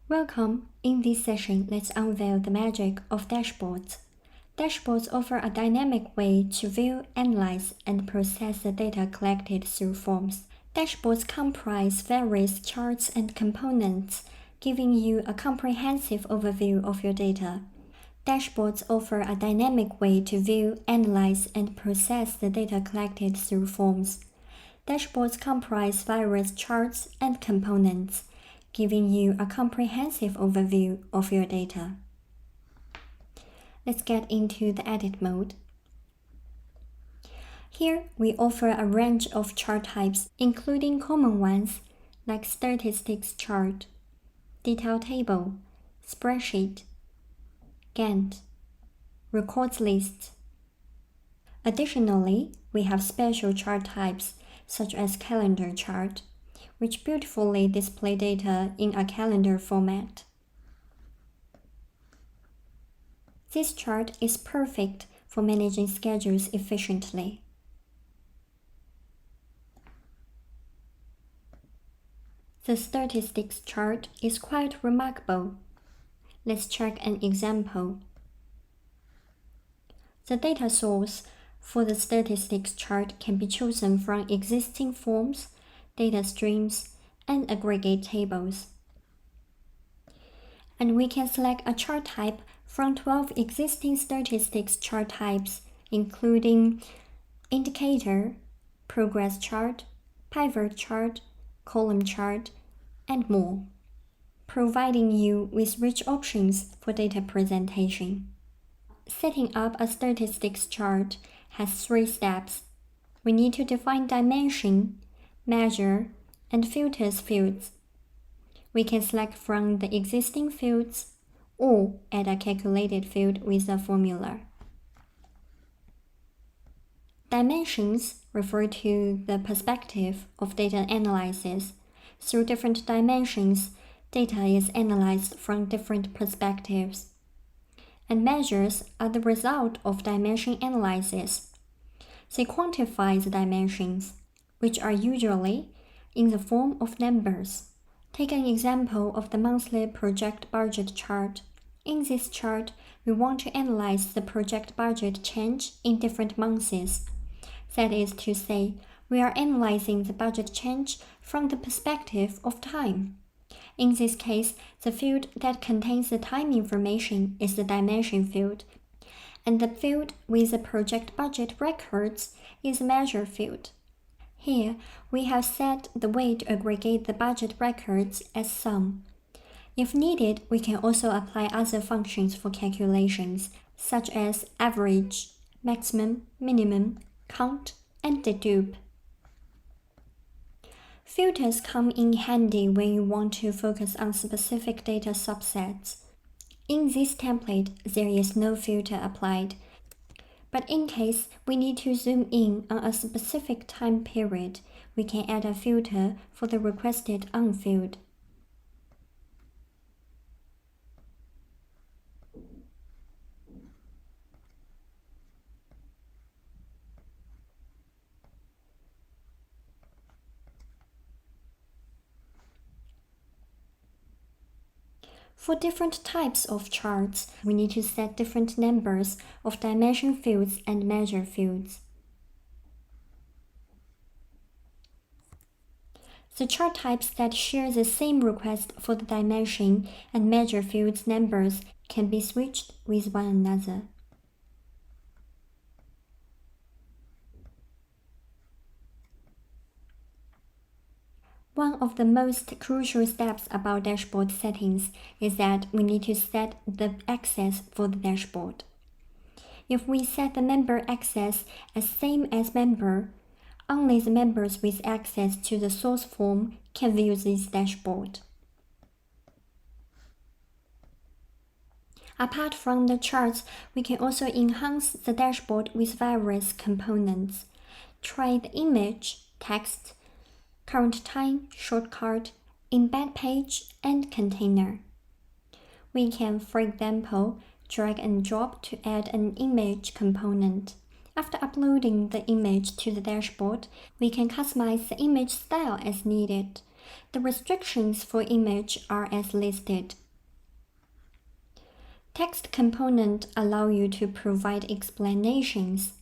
Welcome! In this session, let's unveil the magic of dashboards. Dashboards offer a dynamic way to view, analyze, and process the data collected through forms. Dashboards comprise various charts and components, giving you a comprehensive overview of your data. Dashboards offer a dynamic way to view, analyze, and process the data collected through forms. Dashboards comprise various charts and components, giving you a comprehensive overview of your data. Let's get into the edit mode. Here, we offer a range of chart types, including common ones like statistics chart, detail table, spreadsheet, Gantt, records list. Additionally, we have special chart types such as calendar chart, which beautifully display data in a calendar format. This chart is perfect for managing schedules efficiently. The statistics chart is quite remarkable. Let's check an example. The data source for the statistics chart can be chosen from existing forms, data streams, and aggregate tables. And we can select a chart type from 12 existing statistics chart types, including indicator, progress chart, pivot chart, column chart, and more, providing you with rich options for data presentation. Setting up a statistics chart has 3 steps. We need to define dimension, measure, and filters fields. We can select from the existing fields or add a calculated field with a formula. Dimensions refer to the perspective of data analysis. Through different dimensions, data is analyzed from different perspectives. And measures are the result of dimension analysis. They quantify the dimensions, which are usually in the form of numbers. Take an example of the monthly project budget chart. In this chart, we want to analyze the project budget change in different months. That is to say, we are analyzing the budget change from the perspective of time. In this case, the field that contains the time information is the dimension field, and the field with the project budget records is the measure field. Here, we have set the way to aggregate the budget records as sum. If needed, we can also apply other functions for calculations, such as average, maximum, minimum, count, and dedupe. Filters come in handy when you want to focus on specific data subsets. In this template, there is no filter applied, but in case we need to zoom in on a specific time period, we can add a filter for the requested on field. For different types of charts, we need to set different numbers of dimension fields and measure fields. The chart types that share the same request for the dimension and measure fields numbers can be switched with one another. One of the most crucial steps about dashboard settings is that we need to set the access for the dashboard. If we set the member access as same as member, only the members with access to the source form can view this dashboard. Apart from the charts, we can also enhance the dashboard with various components. Try the image, text, current time, shortcut, embed page, and container. We can, for example, drag and drop to add an image component. After uploading the image to the dashboard, we can customize the image style as needed. The restrictions for image are as listed. Text component allow you to provide explanations.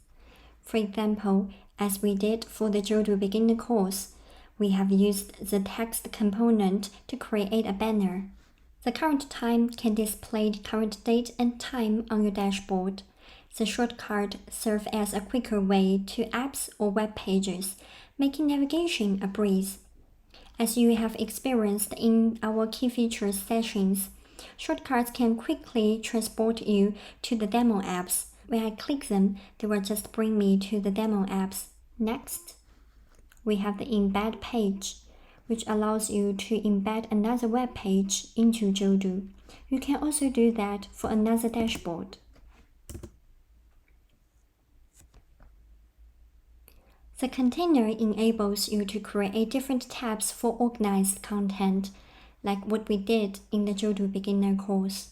For example, as we did for the Jodoo beginner course, we have used the text component to create a banner. The current time can display current date and time on your dashboard. The shortcut serves as a quicker way to apps or web pages, making navigation a breeze. As you have experienced in our key features sessions, shortcuts can quickly transport you to the demo apps. When I click them, they will just bring me to the demo apps. Next, we have the embed page, which allows you to embed another web page into Jodoo. You can also do that for another dashboard. The container enables you to create different tabs for organized content, like what we did in the Jodoo beginner course.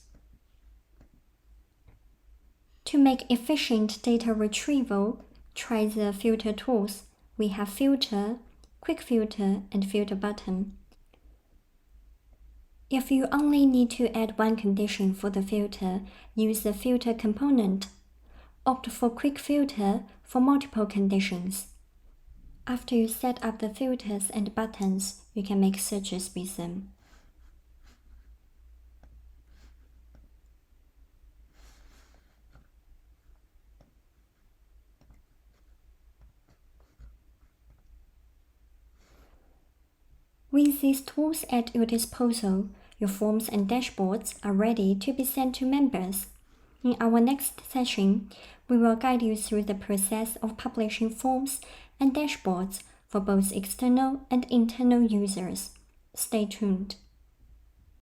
To make efficient data retrieval, try the filter tools. We have filter, quick filter, and filter button. If you only need to add one condition for the filter, use the filter component. Opt for quick filter for multiple conditions. After you set up the filters and buttons, you can make searches with them. With these tools at your disposal, your forms and dashboards are ready to be sent to members. In our next session, we will guide you through the process of publishing forms and dashboards for both external and internal users. Stay tuned.